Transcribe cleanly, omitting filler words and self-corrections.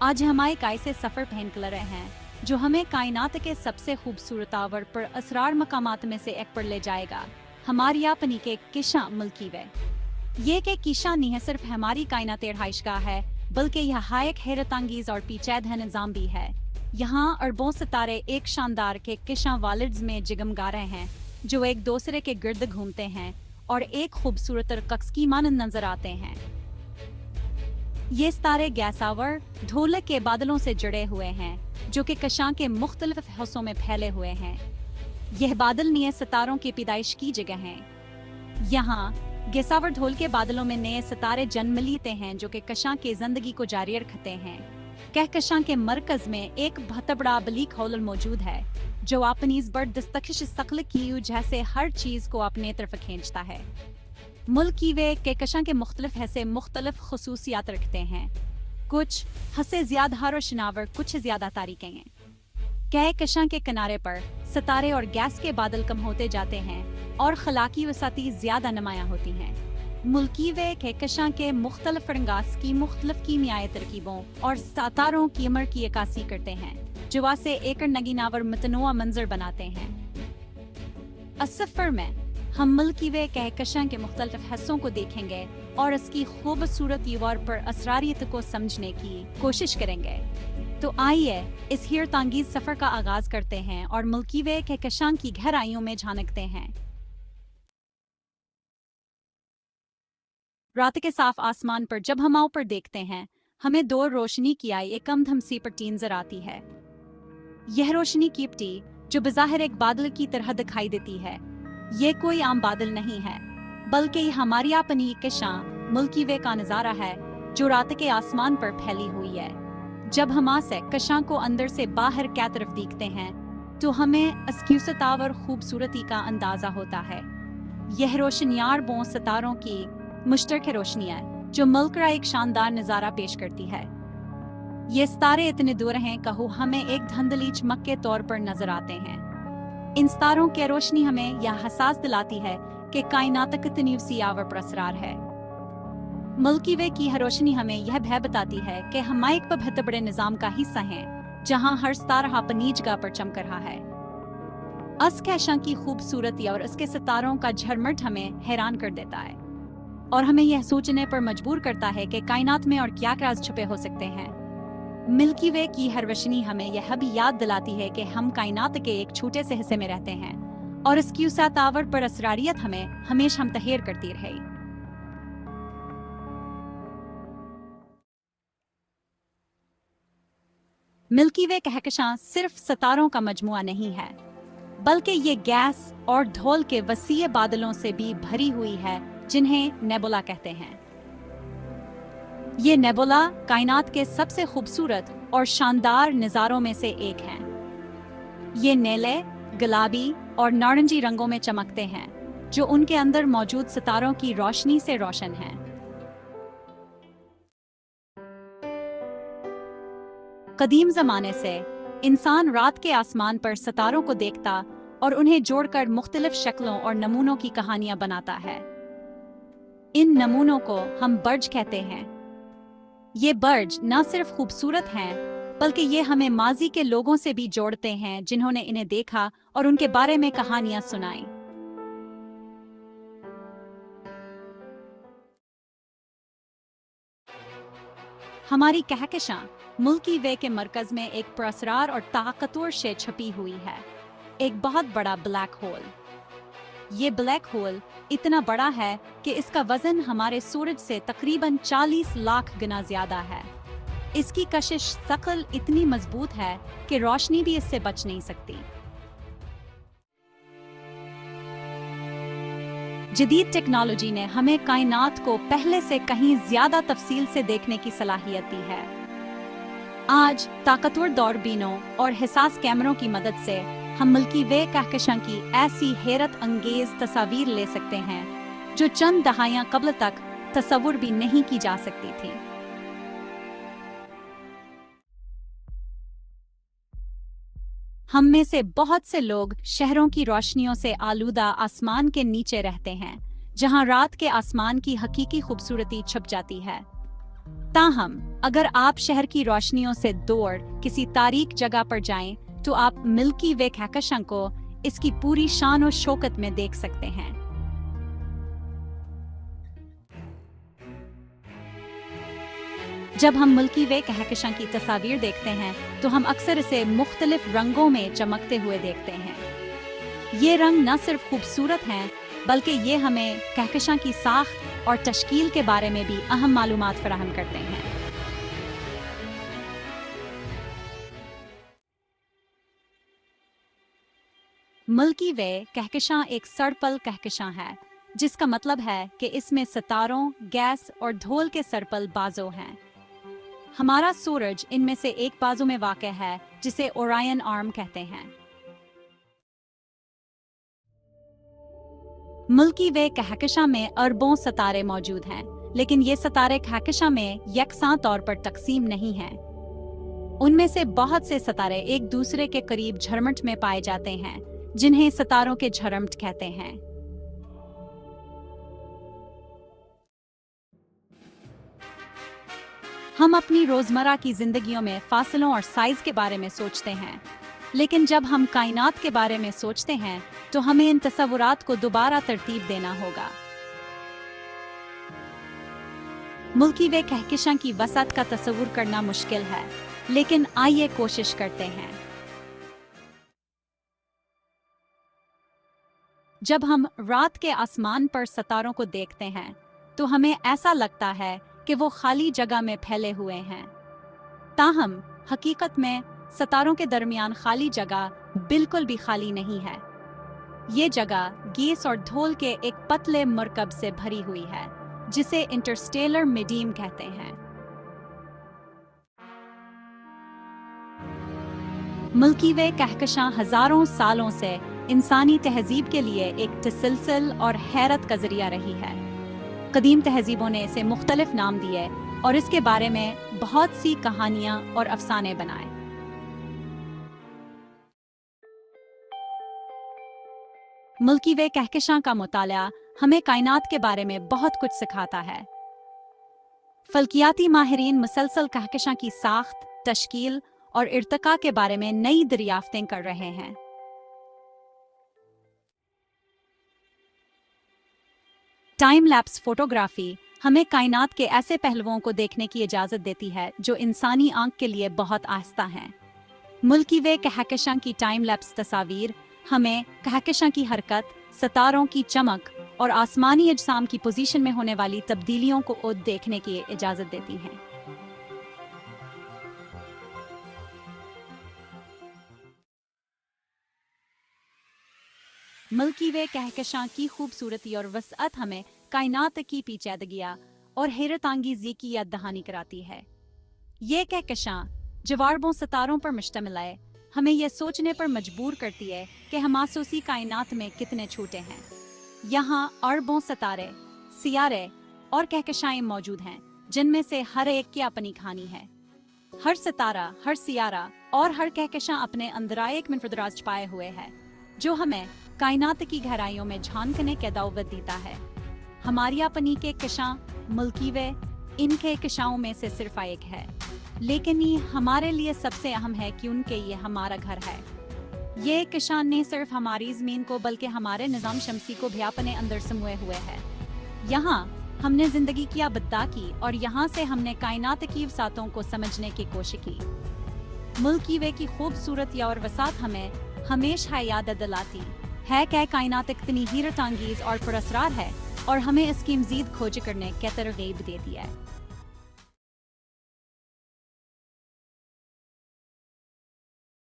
आज हम एक ऐसे सफर पे निकल रहे हैं जो हमें कायनात के सबसे खूबसूरत और पर असरार मकामात में से एक पर ले जाएगा। हमारी अपनी के किशा मिल्की वे। ये के किशा नहीं सिर्फ हमारी कायनात रहाइशगाह है, बल्कि यह एक हैरतअंगेज और पेचीदा निज़ाम भी है। यहाँ अरबों सितारे एक शानदार के किशा वालिड्स में जगमगा रहे हैं, जो एक दूसरे के गिर्द घूमते हैं और एक खूबसूरत रक़्स की मानंद नजर आते हैं। ये सितारे गैसावर ढोलक के बादलों से जुड़े हुए हैं, जो कि कशां के मुख्तलिफ हिस्सों में फैले हुए हैं। यह बादल नए सितारों की पैदाइश की जगह हैं। यहाँ गैसावर ढोल के बादलों में नए सितारे जन्म लेते हैं, जो कि कशां की जिंदगी को जारी रखते हैं। कहकशां के मरकज में एक बहुत बड़ा ब्लैक होल मौजूद है, जो अपनी जबरदस्त शक्ल की जैसे हर चीज को अपने तरफ खींचता है। मिल्की वे कहकशां के मुख्तलिफ हिस्से मुख्तलिफ खसूसियात रखते हैं। कुछ हिस्से ज्यादा रोशनावर, कुछ ज्यादा तारीक हैं। कहकशां के किनारे पर सितारे और गैस के बादल कम होते जाते हैं और खलाकी वसाती ज्यादा नुमायां होती हैं। मिल्की वे कहकशां के मुख्तलिफ रंगास की मुख्तलिफ कीमियाई तरकीबों और सितारों की उम्र की अक्कासी करते हैं, जो से एक नगीनावर मतनुआ मंजर बनाते हैं। इस सफर में हम मिल्की वे कहकशां के मुख्तलिफ हिस्सों को देखेंगे और इसकी खूबसूरती और पर असरारियत को समझने की कोशिश करेंगे। तो आइए इस हैरतअंगेज सफर का आगाज करते हैं और मिल्की वे कहकशां की गहराइयों में झांकते हैं। रात के साफ आसमान पर जब हम ऊपर देखते हैं, हमें दो रोशनी की आई एक कम धमसी पट्टी नजर आती है। यह रोशनी की पट्टी, जो बज़ाहिर एक बादल की तरह दिखाई देती है, ये कोई आम बादल नहीं है, बल्कि हमारी अपनी कशां मिल्की वे का नजारा है, जो रात के आसमान पर फैली हुई है। जब हम से कशां को अंदर से बाहर क्या तरफ देखते हैं, तो हमें इसकी सतावर खूबसूरती का अंदाजा होता है। यह रोशनियार बो सितारों की मुश्तरक रोशनी है, जो मिलकर एक शानदार नजारा पेश करती है। ये सितारे इतने दूर हैं कहो हमें एक धुंधली चमक के तौर पर नजर आते हैं। इन सितारों की रोशनी हमें यह एहसास दिलाती है कि कायनात कितनी वसीआवर पर असरार है। मिल्की वे की रोशनी हमें यह भय बताती है कि हम एक बहुत बड़े निजाम का हिस्सा हैं, जहां हर सितारा अपनी जगह पर चमक रहा है। इस कहकशां की खूबसूरती और इसके सितारों का झरमट हमें हैरान कर देता है और हमें यह सोचने पर मजबूर करता है कि कायनात में और क्या राज छुपे हो सकते हैं। मिल्की वे की हर रोशनी हमें यह भी याद दिलाती है कि हम कायनात के एक छोटे से हिस्से में रहते हैं और इसकी सतावर पर असरारियत हमें हमेशा हमतहर करती रहे। मिल्की वे कहकशां सिर्फ सितारों का मजमुआ नहीं है, बल्कि ये गैस और धूल के वसीए बादलों से भी भरी हुई है, जिन्हें नेबुला कहते हैं। ये नेबुला कायनात के सबसे खूबसूरत और शानदार नज़ारों में से एक हैं। ये नीले, गुलाबी और नारंगी रंगों में चमकते हैं, जो उनके अंदर मौजूद सितारों की रोशनी से रोशन हैं। कदीम ज़माने से इंसान रात के आसमान पर सितारों को देखता और उन्हें जोड़कर मुख्तलिफ शक्लों और नमूनों की कहानियां बनाता है। इन नमूनों को हम बर्ज कहते हैं। ये बर्ज न सिर्फ खूबसूरत हैं, बल्कि ये हमें माजी के लोगों से भी जोड़ते हैं, जिन्होंने इन्हें देखा और उनके बारे में कहानियां सुनाई। हमारी कहकशां मिल्की वे के मरकज में एक पुरअसरार और ताकतवर शे छुपी हुई है, एक बहुत बड़ा ब्लैक होल। ये ब्लैक होल इतना बड़ा है कि इसका वजन हमारे सूरज से तकरीबन 40 लाख गुना ज्यादा है। इसकी कशिश शक्ल इतनी मजबूत है कि रोशनी भी इससे बच नहीं सकती। जदीद टेक्नोलॉजी ने हमें कायनात को पहले से कहीं ज्यादा तफसील से देखने की सलाहियत दी है। आज ताकतवर दूरबीनों और हिसास कैमरों की मदद से हम मिल्की वे कहकशां की ऐसी हैरत अंगेज तस्वीर ले सकते हैं, जो चंद दहाइयां कबल तक तस्वुर भी नहीं की जा सकती थी। हम में से बहुत से लोग शहरों की रोशनियों से आलूदा आसमान के नीचे रहते हैं, जहां रात के आसमान की हकीकी खूबसूरती छुप जाती है। ताहम अगर आप शहर की रोशनियों से दूर किसी तारीक जगह पर जाएं, तो आप मिल्की वे कहकशां को इसकी पूरी शान और शौकत में देख सकते हैं। जब हम मिल्की वे कहकशां की तस्वीर देखते हैं तो हम अक्सर इसे मुख्तलिफ रंगों में चमकते हुए देखते हैं। ये रंग न सिर्फ खूबसूरत हैं, बल्कि ये हमें कहकशां की साख्त और तश्कील के बारे में भी अहम मालूमात फराहम करते हैं। मिल्की वे कहकशां एक सर्पल कहकशां है, जिसका मतलब है कि इसमें सितारों, गैस और धूल के सर्पल बाजों हैं। हमारा सूरज इनमें से एक बाजू में वाक़ है, जिसे ओरायन आर्म कहते हैं। मिल्की वे कहकशां में अरबों सितारे मौजूद हैं, लेकिन ये सितारे कहकशां में यकसां तौर पर तकसीम नहीं हैं। उनमें से बहुत से सितारे एक दूसरे के करीब झरमट में पाए जाते हैं, जिन्हें सितारों के झरमट कहते हैं। हम अपनी रोजमर्रा की जिंदगियों में फासलों और साइज के बारे में सोचते हैं, लेकिन जब हम कायनात के बारे में सोचते हैं तो हमें इन तस्वुरात को दोबारा तरतीब देना होगा। मिल्की वे कहकशां की वसअत का तस्वुर करना मुश्किल है, लेकिन आइए कोशिश करते हैं। जब हम रात के आसमान पर सितारों को देखते हैं तो हमें ऐसा लगता है कि वो खाली जगह में फैले हुए हैं। ताहम हकीकत में सितारों के दरमियान खाली जगह बिल्कुल भी खाली नहीं है। ये जगह गैस और धूल के एक पतले मरकब से भरी हुई है, जिसे इंटरस्टेलर मीडियम कहते हैं। मिल्की वे कहकशां हजारों सालों से इंसानी तहजीब के लिए एक तसलसल और हैरत का जरिया रही है। कदीम तहजीबों ने इसे मुख्तलिफ नाम दिए और इसके बारे में बहुत सी कहानियां और अफसाने बनाए। मिल्की वे कहकशां का मुताला हमें कायनात के बारे में बहुत कुछ सिखाता है। फल्कियाती माहिरीन मुसलसल कहकशां की साख्त, तश्कील और इर्तिका के बारे में नई दरियाफ्तें कर रहे हैं। टाइम लैप्स फोटोग्राफी हमें कायनात के ऐसे पहलुओं को देखने की इजाजत देती है जो इंसानी आंख के लिए बहुत आस्था हैं। मिल्की वे कहकशां की टाइम लैप्स तस्वीर हमें कहकशां की हरकत, सितारों की चमक और आसमानी अजसाम की पोजीशन में होने वाली तब्दीलियों को देखने की इजाजत देती हैं। मिल्की वे कहकशां की खूबसूरती और वसअत हमें कायनात की पेचीदगियां और हैरतअंगेज़ी की याद दहानी कराती है। ये कहकशां जवारबों सितारों पर मुश्तमिल है, हमें यह सोचने पर मजबूर करती है कि हमासूसी कायनात में कितने छोटे हैं। यहाँ अरबों सितारे, सियारे और कहकशाएं मौजूद हैं, जिनमें से हर एक की अपनी कहानी है। हर सितारा, हर सियारा और हर कहकशां अपने अंदर एक मिनफरद छुपाए हुए है, जो हमें कायनात की गहराइयों में झांकने की दावत देता है। हमारी अपनी कहकशां मिल्की वे इन कहकशाओं में से सिर्फ एक है, लेकिन ये हमारे लिए सबसे अहम है क्योंकि ये हमारा घर है। ये कहकशां ने सिर्फ हमारी ज़मीन को बल्कि हमारे निज़ाम शमसी को भी अपने अंदर समोए हुए है। यहाँ हमने जिंदगी की आबदा की और यहाँ से हमने कायनात की वसातों को समझने की कोशिश की। मिल्की वे की खूबसूरती और वसात हमें हमेशा याद दिलाती है कि कायनात इतनी हैरतअंगेज़ और पुरअसरार है और हमें इसकी मज़ीद खोज करने की तरगीब देती है।